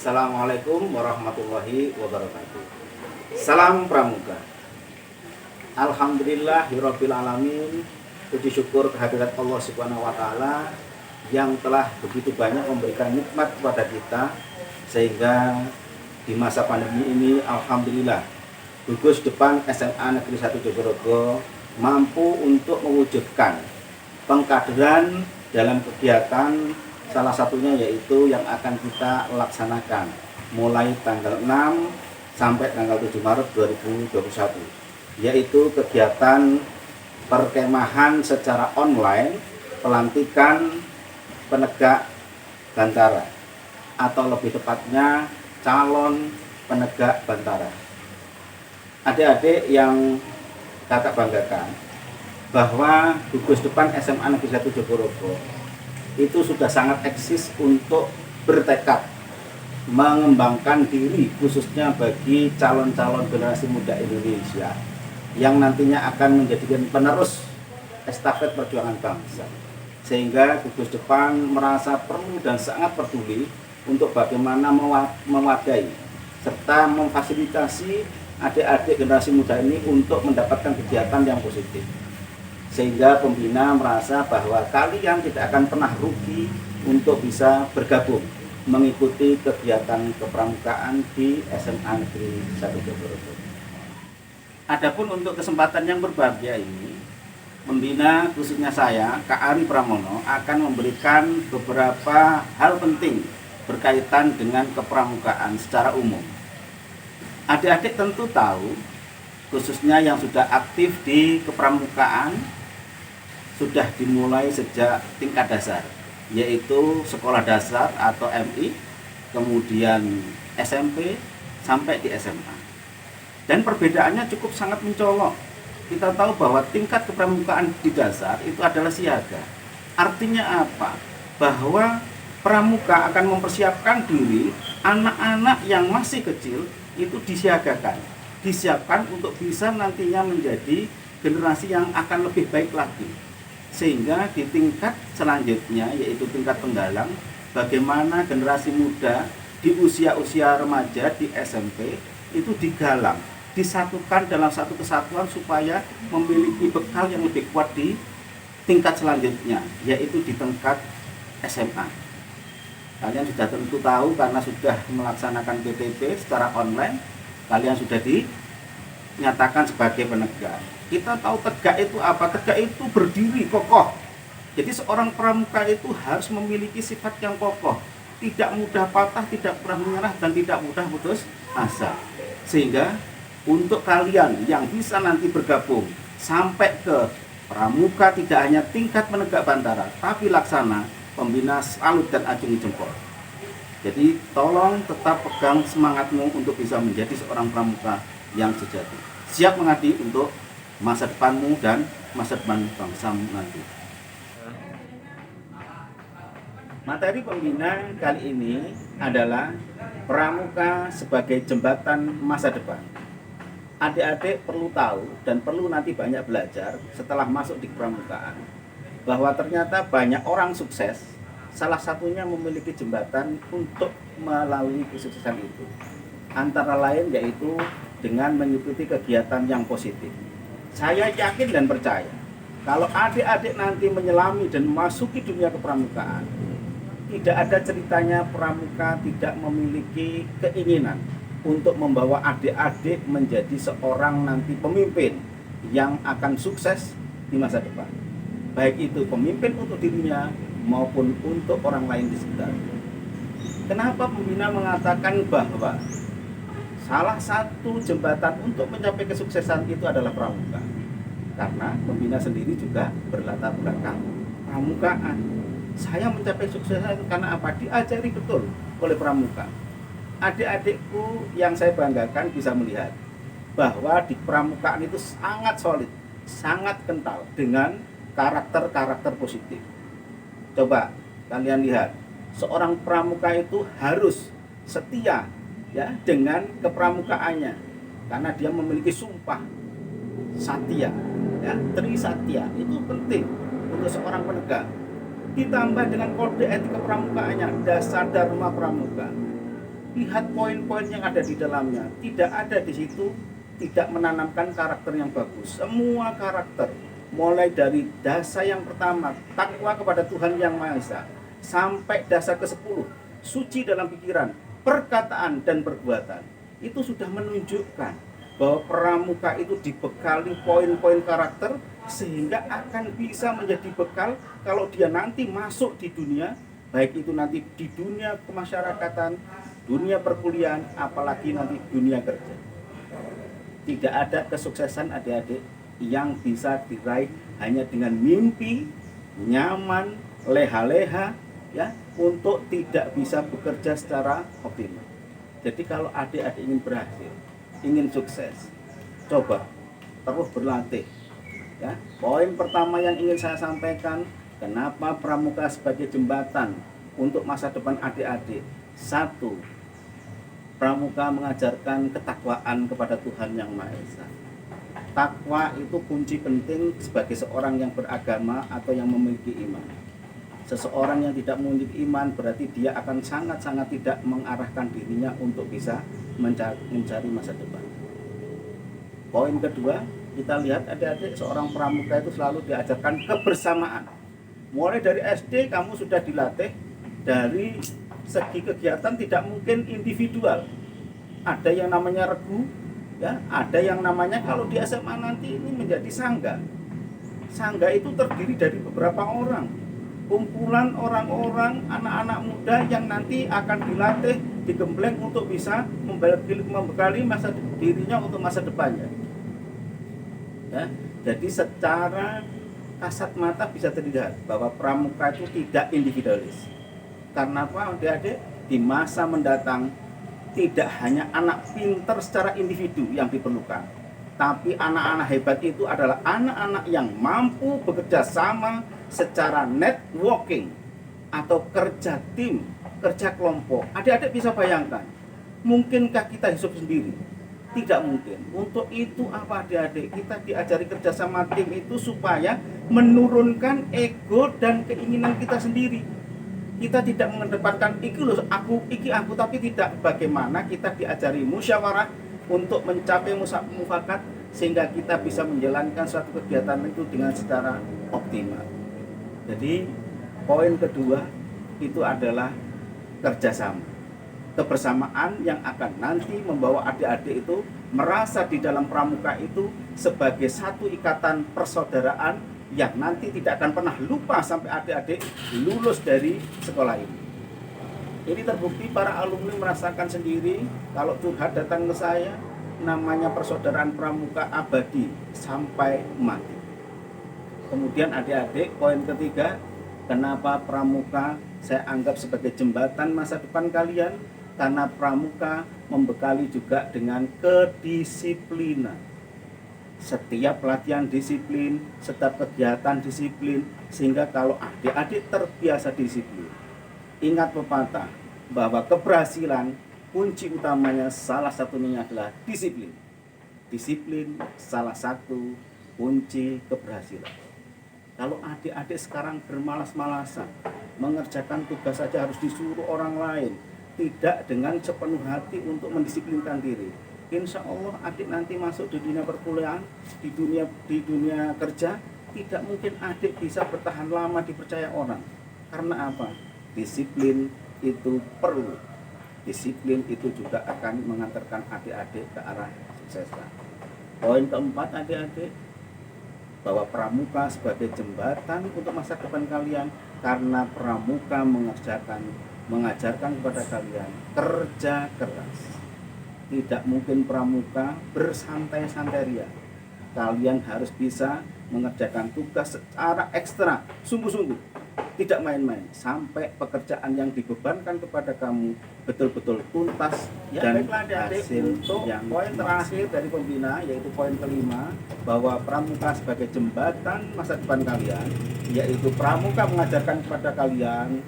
Assalamualaikum warahmatullahi wabarakatuh. Salam Pramuka. Alhamdulillahirabbil alamin. Puji syukur kehadirat Allah Subhanahu wa taala yang telah begitu banyak memberikan nikmat kepada kita sehingga di masa pandemi ini alhamdulillah gugus depan SMA Negeri 1 Jogorogo mampu untuk mewujudkan pengkaderan dalam kegiatan, salah satunya yaitu yang akan kita laksanakan mulai tanggal 6 sampai tanggal 7 Maret 2021, yaitu kegiatan perkemahan secara online pelantikan penegak Bantara, atau lebih tepatnya calon penegak Bantara. Adik-adik yang kakak banggakan bahwa gugus depan SMA Negeri 1 Jogorogo itu sudah sangat eksis untuk bertekad mengembangkan diri khususnya bagi calon-calon generasi muda Indonesia yang nantinya akan menjadikan penerus estafet perjuangan bangsa. Sehingga gugus depan merasa perlu dan sangat peduli untuk bagaimana mewadai serta memfasilitasi adik-adik generasi muda ini untuk mendapatkan kegiatan yang positif. Sehingga pembina merasa bahwa kalian tidak akan pernah rugi untuk bisa bergabung mengikuti kegiatan kepramukaan di SMA Negeri 1 Jogorogo. Adapun untuk kesempatan yang berbahagia ini, pembina khususnya saya, Kak Ari Pramono, akan memberikan beberapa hal penting berkaitan dengan kepramukaan secara umum. Adik-adik tentu tahu, khususnya yang sudah aktif di kepramukaan, sudah dimulai sejak tingkat dasar, yaitu sekolah dasar atau MI, kemudian SMP, sampai di SMA. Dan perbedaannya cukup sangat mencolok. Kita tahu bahwa tingkat kepramukaan di dasar itu adalah siaga. Artinya apa? Bahwa pramuka akan mempersiapkan diri, anak-anak yang masih kecil itu disiagakan, disiapkan untuk bisa nantinya menjadi generasi yang akan lebih baik lagi. Sehingga di tingkat selanjutnya, yaitu tingkat penggalang, bagaimana generasi muda di usia-usia remaja di SMP itu digalang, disatukan dalam satu kesatuan supaya memiliki bekal yang lebih kuat di tingkat selanjutnya, yaitu di tingkat SMA. Kalian sudah tentu tahu karena sudah melaksanakan PTP secara online, kalian sudah dinyatakan sebagai penegak. Kita tahu tegak itu apa? Tegak itu berdiri kokoh. Jadi seorang pramuka itu harus memiliki sifat yang kokoh, tidak mudah patah, tidak pernah menyerah, dan tidak mudah putus asa. Sehingga untuk kalian yang bisa nanti bergabung sampai ke pramuka tidak hanya tingkat penegak Bantara, tapi laksana, pembina salut dan acungi jempol. Jadi tolong tetap pegang semangatmu untuk bisa menjadi seorang pramuka yang sejati, siap mengabdi untuk masa depanmu dan masa depan bangsamu nanti. Materi pembina kali ini adalah pramuka sebagai jembatan masa depan. Adik-adik perlu tahu dan perlu nanti banyak belajar setelah masuk di pramukaan bahwa ternyata banyak orang sukses, salah satunya memiliki jembatan untuk melalui kesuksesan itu. Antara lain yaitu dengan mengikuti kegiatan yang positif. Saya yakin dan percaya kalau adik-adik nanti menyelami dan memasuki dunia kepramukaan, tidak ada ceritanya pramuka tidak memiliki keinginan untuk membawa adik-adik menjadi seorang nanti pemimpin yang akan sukses di masa depan. Baik itu pemimpin untuk dirinya maupun untuk orang lain di sekitar. Kenapa pembina mengatakan bahwa salah satu jembatan untuk mencapai kesuksesan itu adalah pramuka? Karena pembina sendiri juga berlatar belakang pramukaan. Saya mencapai kesuksesan karena apa? Diajari betul oleh pramuka. Adik-adikku yang saya banggakan bisa melihat bahwa di pramukaan itu sangat solid, sangat kental dengan karakter-karakter positif. Coba kalian lihat, seorang pramuka itu harus setia ya dengan kepramukaannya karena dia memiliki sumpah satya, ya, trisatya. Itu penting untuk seorang penegak. Ditambah dengan kode etik kepramukaannya, dasar dharma pramuka. lihat poin-poin yang ada di dalamnya. Tidak ada di situ tidak menanamkan karakter yang bagus. Semua karakter, mulai dari dasar yang pertama, takwa kepada Tuhan Yang Maha Esa, sampai dasar ke-10, suci dalam pikiran, perkataan dan perbuatan, itu sudah menunjukkan bahwa pramuka itu dibekali poin-poin karakter sehingga akan bisa menjadi bekal kalau dia nanti masuk di dunia, baik itu nanti di dunia kemasyarakatan, dunia perkuliahan, apalagi nanti dunia kerja. Tidak ada kesuksesan adik-adik yang bisa diraih hanya dengan mimpi, nyaman, leha-leha, ya, untuk tidak bisa bekerja secara optimal. Jadi kalau adik-adik ingin berhasil, ingin sukses, coba terus berlatih. Ya, poin pertama yang ingin saya sampaikan, kenapa pramuka sebagai jembatan untuk masa depan adik-adik. Satu, pramuka mengajarkan ketakwaan kepada Tuhan Yang Maha Esa. Takwa itu kunci penting sebagai seorang yang beragama atau yang memiliki iman. Seseorang yang tidak memiliki iman berarti dia akan sangat-sangat tidak mengarahkan dirinya untuk bisa mencari masa depan. Poin kedua, kita lihat adik-adik, seorang pramuka itu selalu diajarkan kebersamaan. Mulai dari SD kamu sudah dilatih, dari segi kegiatan tidak mungkin individual. Ada yang namanya regu, ya, ada yang namanya kalau di SMA nanti ini menjadi sangga. Sangga itu terdiri dari beberapa orang, kumpulan orang-orang, anak-anak muda yang nanti akan dilatih, digembleng untuk bisa membekali masa dirinya untuk masa depannya. Ya, jadi secara kasat mata bisa terlihat bahwa pramuka itu tidak individualis. Karena apa, adik-adik? Di masa mendatang tidak hanya anak pintar secara individu yang diperlukan, tapi anak-anak hebat itu adalah anak-anak yang mampu bekerja sama secara networking atau kerja tim, kerja kelompok. Adik-adik bisa bayangkan, mungkinkah kita hidup sendiri? Tidak mungkin. Untuk itu apa adik-adik? Kita diajari kerjasama tim itu supaya menurunkan ego dan keinginan kita sendiri. Kita tidak mengedepankan iki loh, iki aku, tapi tidak. Bagaimana kita diajari musyawarah untuk mencapai mufakat sehingga kita bisa menjalankan suatu kegiatan itu dengan secara optimal. Jadi poin kedua itu adalah kerjasama. Kebersamaan yang akan nanti membawa adik-adik itu merasa di dalam pramuka itu sebagai satu ikatan persaudaraan yang nanti tidak akan pernah lupa sampai adik-adik lulus dari sekolah ini. Ini terbukti para alumni merasakan sendiri kalau curhat datang ke saya, namanya persaudaraan pramuka abadi sampai mati. Kemudian adik-adik, poin ketiga, kenapa pramuka saya anggap sebagai jembatan masa depan kalian? Karena pramuka membekali juga dengan kedisiplinan. Setiap pelatihan disiplin, setiap kegiatan disiplin, sehingga kalau adik-adik terbiasa disiplin. Ingat pepatah bahwa keberhasilan kunci utamanya salah satunya adalah disiplin. Disiplin salah satu kunci keberhasilan. Kalau adik-adik sekarang bermalas-malasan, mengerjakan tugas saja harus disuruh orang lain, tidak dengan sepenuh hati untuk mendisiplinkan diri, insya Allah adik nanti masuk di dunia perkuliahan, di dunia kerja, tidak mungkin adik bisa bertahan lama dipercaya orang. Karena apa? Disiplin itu perlu. Disiplin itu juga akan mengantarkan adik-adik ke arah sukses. Poin keempat adik-adik, bahwa pramuka sebagai jembatan untuk masa depan kalian, karena pramuka mengajarkan kepada kalian kerja keras. Tidak mungkin pramuka bersantai-santai ria. Kalian harus bisa mengerjakan tugas secara ekstra, sungguh-sungguh, tidak main-main, sampai pekerjaan yang dibebankan kepada kamu betul-betul tuntas dan hasil yang poin terakhir dari pembina, yaitu poin kelima, bahwa pramuka sebagai jembatan masa depan kalian, yaitu pramuka mengajarkan kepada kalian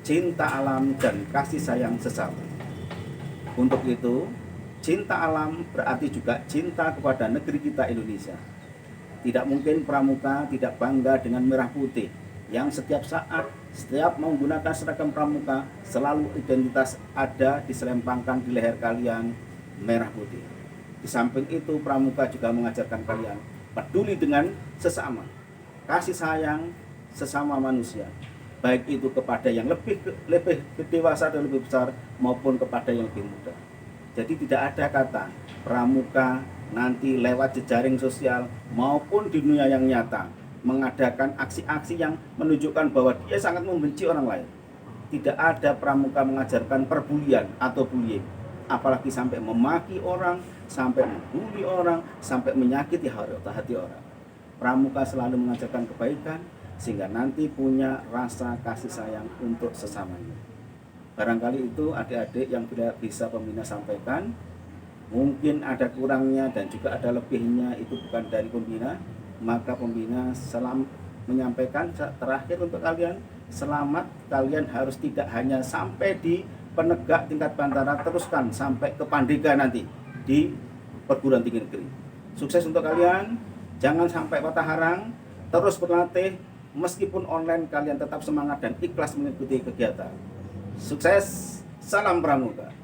cinta alam dan kasih sayang sesama. Untuk itu, cinta alam berarti juga cinta kepada negeri kita Indonesia. Tidak mungkin pramuka tidak bangga dengan merah putih. yang setiap saat, setiap menggunakan seragam pramuka, selalu identitas ada diselempangkan di leher kalian merah putih. Di samping itu, pramuka juga mengajarkan kalian peduli dengan sesama, kasih sayang sesama manusia, baik itu kepada yang lebih dewasa dan lebih besar maupun kepada yang lebih muda. Jadi tidak ada kata pramuka nanti lewat jejaring sosial maupun di dunia yang nyata mengadakan aksi-aksi yang menunjukkan bahwa dia sangat membenci orang lain. Tidak ada pramuka mengajarkan perbulian atau bullying, apalagi sampai memaki orang, sampai membuli orang, sampai menyakiti hati orang. Pramuka selalu mengajarkan kebaikan sehingga nanti punya rasa kasih sayang untuk sesamanya. Barangkali itu adik-adik yang bisa pembina sampaikan. Mungkin ada kurangnya dan juga ada lebihnya, itu bukan dari pembina. Maka pembina menyampaikan terakhir untuk kalian, selamat, kalian harus tidak hanya sampai di penegak tingkat bantara, teruskan sampai ke pandega nanti di perguruan tinggi negeri. Sukses untuk kalian, jangan sampai patah harang, terus berlatih, meskipun online kalian tetap semangat dan ikhlas mengikuti kegiatan. Sukses, salam pramuka.